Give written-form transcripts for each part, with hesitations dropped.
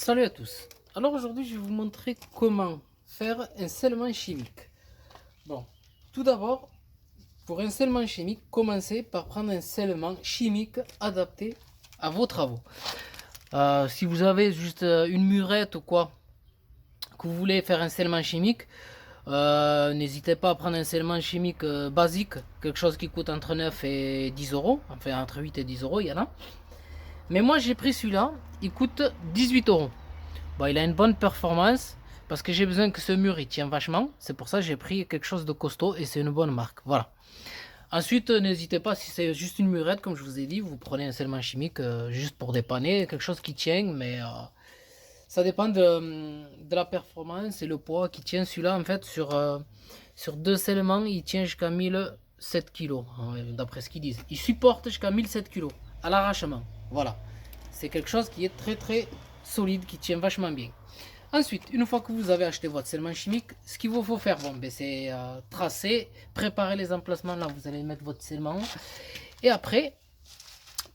Salut à tous. Alors aujourd'hui je vais vous montrer comment faire un scellement chimique. Bon, tout d'abord, pour un scellement chimique, commencez par prendre un scellement chimique adapté à vos travaux. Si vous avez juste une murette ou quoi, que vous voulez faire un scellement chimique, n'hésitez pas à prendre un scellement chimique basique, quelque chose qui coûte entre 9 et 10 euros, enfin entre 8 et 10 euros, il y en a. Mais moi j'ai pris celui-là, il coûte 18 euros. Bon, il a une bonne performance parce que j'ai besoin que ce mur il tient vachement. C'est pour ça que j'ai pris quelque chose de costaud et c'est une bonne marque. Voilà. Ensuite, n'hésitez pas, si c'est juste une murette, comme je vous ai dit, vous prenez un scellement chimique juste pour dépanner, quelque chose qui tient, mais ça dépend de la performance et le poids qui tient. Celui-là, en fait, sur deux scellements, il tient jusqu'à 1007 kg, d'après ce qu'ils disent. Il supporte jusqu'à 1007 kg à l'arrachement. Voilà. C'est quelque chose qui est très très solide, qui tient vachement bien. Ensuite, une fois que vous avez acheté votre scellement chimique, ce qu'il vous faut faire, c'est tracer, préparer les emplacements. Là, vous allez mettre votre scellement. Et après,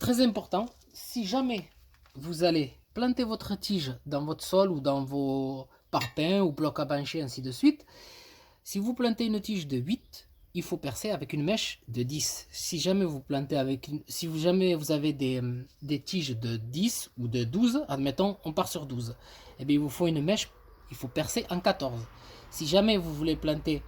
très important, si jamais vous allez planter votre tige dans votre sol ou dans vos parpaings ou blocs à bancher, ainsi de suite, si vous plantez une tige de 8, il faut percer avec une mèche de 10. Si jamais vous plantez si jamais vous avez des tiges de 10 ou de 12, admettons, on part sur 12, et bien il vous faut une mèche, il faut percer en 14. Si jamais vous voulez planter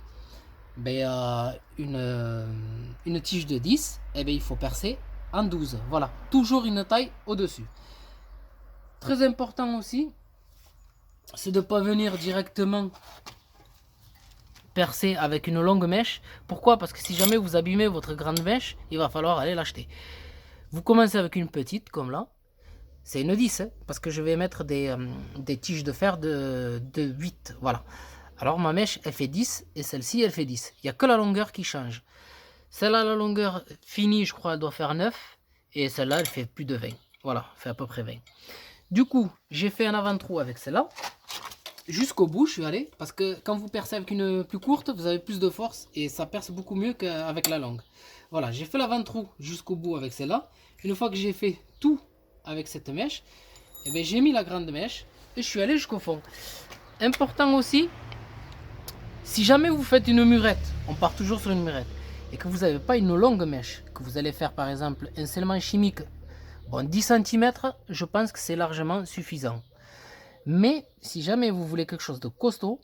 une tige de 10, et bien il faut percer en 12. Voilà, toujours une taille au-dessus. Très important aussi, c'est de ne pas venir directement percer avec une longue mèche. Pourquoi? Parce que si jamais vous abîmez votre grande mèche, il va falloir aller l'acheter. Vous commencez avec une petite, comme là. C'est une 10, hein, parce que je vais mettre des tiges de fer de 8. Voilà. Alors ma mèche, elle fait 10 et celle-ci, elle fait 10. Il n'y a que la longueur qui change. Celle-là, la longueur finie, je crois, elle doit faire 9. Et celle-là, elle fait plus de 20. Voilà, elle fait à peu près 20. Du coup, j'ai fait un avant-trou avec celle-là. Jusqu'au bout, je suis allé, parce que quand vous percez avec une plus courte, vous avez plus de force et ça perce beaucoup mieux qu'avec la longue. Voilà, j'ai fait l'avant-trou jusqu'au bout avec celle-là. Une fois que j'ai fait tout avec cette mèche, eh bien, j'ai mis la grande mèche et je suis allé jusqu'au fond. Important aussi, si jamais vous faites une murette, on part toujours sur une murette, et que vous n'avez pas une longue mèche, que vous allez faire par exemple un scellement chimique, bon 10 cm, je pense que c'est largement suffisant. Mais si jamais vous voulez quelque chose de costaud,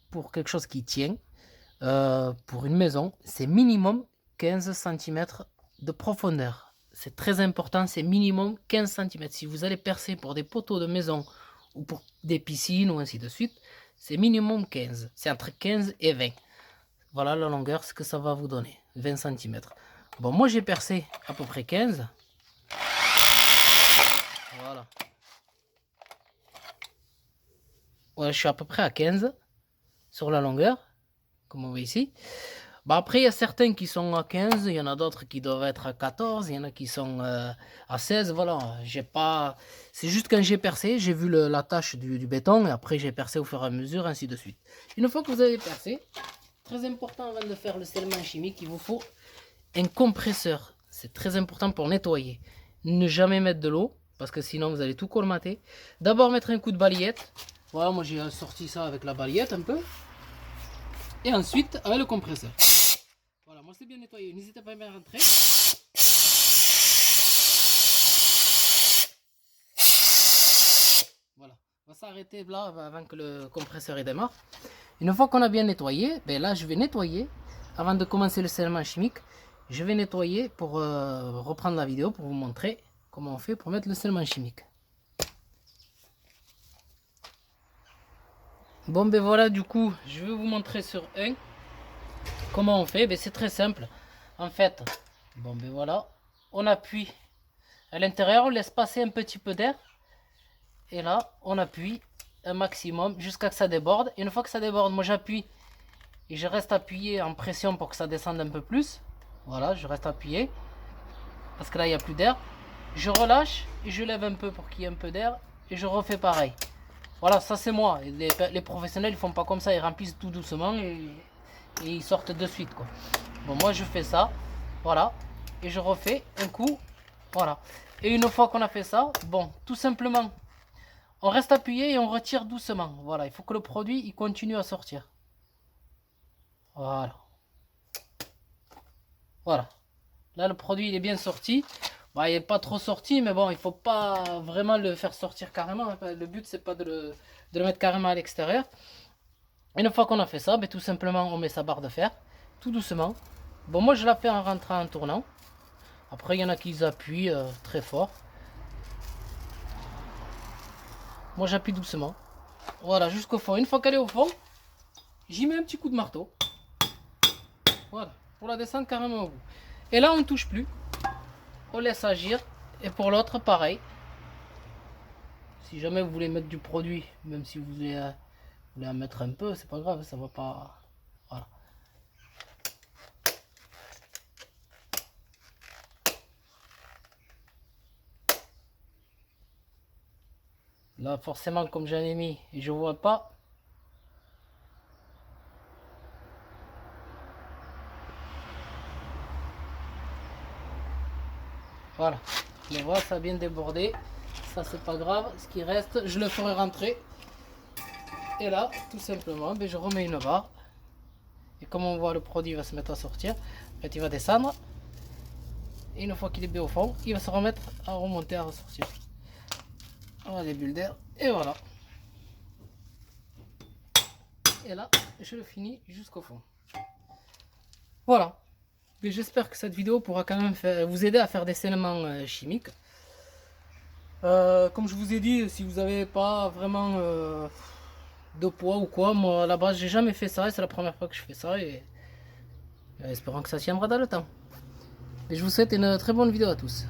pour quelque chose qui tient, pour une maison, c'est minimum 15 cm de profondeur. C'est très important, c'est minimum 15 cm. Si vous allez percer pour des poteaux de maison ou pour des piscines ou ainsi de suite, c'est minimum 15. C'est entre 15 et 20. Voilà la longueur, ce que ça va vous donner, 20 cm. Bon, moi j'ai percé à peu près 15. Voilà. Ouais, je suis à peu près à 15 sur la longueur, comme on voit ici. Bah après, il y a certains qui sont à 15, il y en a d'autres qui doivent être à 14, il y en a qui sont à 16. Voilà, j'ai pas. C'est juste quand j'ai percé, j'ai vu la tâche du béton et après j'ai percé au fur et à mesure, ainsi de suite. Une fois que vous avez percé, très important avant de faire le scellement chimique, il vous faut un compresseur. C'est très important pour nettoyer. Ne jamais mettre de l'eau parce que sinon vous allez tout colmater. D'abord mettre un coup de balayette. Voilà, moi j'ai sorti ça avec la balayette un peu. Et ensuite avec le compresseur. Voilà, moi c'est bien nettoyé. N'hésitez pas à bien rentrer. Voilà, on va s'arrêter là avant que le compresseur démarre. Une fois qu'on a bien nettoyé, ben là je vais nettoyer. Avant de commencer le scellement chimique, je vais nettoyer pour reprendre la vidéo pour vous montrer comment on fait pour mettre le scellement chimique. Bon ben voilà, du coup je vais vous montrer sur un comment on fait. Ben c'est très simple en fait. Bon ben voilà, on appuie à l'intérieur, on laisse passer un petit peu d'air et là on appuie un maximum jusqu'à que ça déborde. Et une fois que ça déborde, moi j'appuie et je reste appuyé en pression pour que ça descende un peu plus. Voilà, je reste appuyé parce que là il n'y a plus d'air. Je relâche et je lève un peu pour qu'il y ait un peu d'air et je refais pareil. Voilà, ça c'est moi. Les professionnels ils font pas comme ça, ils remplissent tout doucement et ils sortent de suite quoi. Bon, moi je fais ça, voilà, et je refais un coup, voilà. Et une fois qu'on a fait ça, bon, tout simplement, On reste appuyé et on retire doucement. Voilà, il faut que le produit il continue à sortir. Voilà. Voilà. Là, le produit il est bien sorti. Bah, il n'est pas trop sorti, mais bon, il faut pas vraiment le faire sortir carrément. Le but, c'est pas de le mettre carrément à l'extérieur. Une fois qu'on a fait ça, ben, tout simplement, on met sa barre de fer, tout doucement. Bon, moi, je la fais en rentrant, en tournant. Après, il y en a qui appuient très fort. Moi, j'appuie doucement. Voilà, jusqu'au fond. Une fois qu'elle est au fond, j'y mets un petit coup de marteau. Voilà, pour la descendre carrément au bout. Et là, on ne touche plus. On laisse agir. Et pour l'autre, pareil. Si jamais vous voulez mettre du produit, même si vous voulez en mettre un peu, c'est pas grave, ça va pas. Voilà. Là, forcément, comme j'en ai mis et je vois pas. Voilà. Mais voilà, ça a bien débordé. Ça, c'est pas grave. Ce qui reste, je le ferai rentrer. Et là, tout simplement, ben, je remets une barre. Et comme on voit, le produit va se mettre à sortir. En fait, il va descendre. Et une fois qu'il est bien au fond, il va se remettre à remonter, à ressortir. Voilà les bulles d'air. Et voilà. Et là, je le finis jusqu'au fond. Voilà. J'espère que cette vidéo pourra quand même vous aider à faire des scellements chimiques. Comme je vous ai dit, si vous n'avez pas vraiment de poids ou quoi, moi à la base j'ai jamais fait ça et c'est la première fois que je fais ça et espérons que ça tiendra dans le temps. Et je vous souhaite une très bonne vidéo à tous.